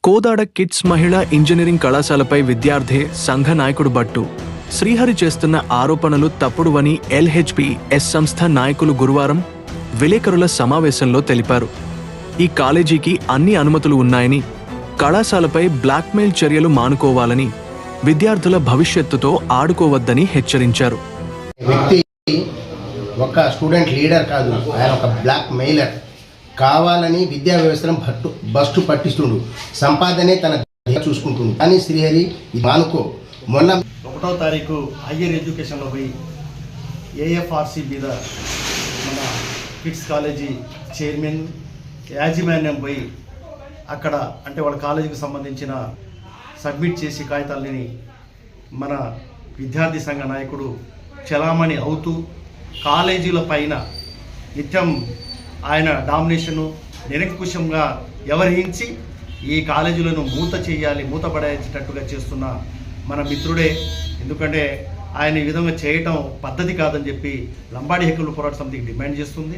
Kodad kids మహిళా engineering కళాశాలపై విద్యార్థి సంఘ నాయకుడు భట్టు శ్రీహరి చేస్తున్న ఆరోపణలు తప్పుడువని ఎల్హెచ్పిఎస్ సంస్థ నాయకులు గురువారం విలేకరుల సమావేశంలో తెలిపారు. ఈ కాలేజీకి అన్ని అనుమతులు ఉన్నాయని, కళాశాలపై బ్లాక్మెయిల్ చర్యలు మానుకోవాలని, విద్యార్థుల భవిష్యత్తుతో ఆడుకోవద్దని హెచ్చరించారు. ఒక స్టూడెంట్ లీడర్ కాదు, ఆయన ఒక బ్లాక్ మెయిలర్. కావాలని విద్యా వ్యవస్థను బస్టు పట్టిస్తుండు, సంపాదనే తన చూసుకుంటుంది. కానీ శ్రీహరి మానుకో. మొన్న 1వ తారీఖు హయ్యర్ ఎడ్యుకేషన్లో పోయి ఏఎఫ్ఆర్సి మీద మన కిడ్స్ కాలేజీ చైర్మన్ యాజమాన్యం పోయి అక్కడ అంటే వాళ్ళ కాలేజీకి సంబంధించిన సబ్మిట్ చేసి కాగితాలని మన విద్యార్థి సంఘ నాయకుడు చలామణి అవుతూ కాలేజీల పైన నిత్యం ఆయన డామినేషను నిరంకుశంగా వ్యవహరించి ఈ కాలేజీలను మూతపడేటట్టుగా చేస్తున్న మన మిత్రుడే. ఎందుకంటే ఆయన ఈ విధంగా చేయటం పద్ధతి కాదని చెప్పి లంబాడి హక్కుల పోరాట సమితికి డిమాండ్ చేస్తుంది.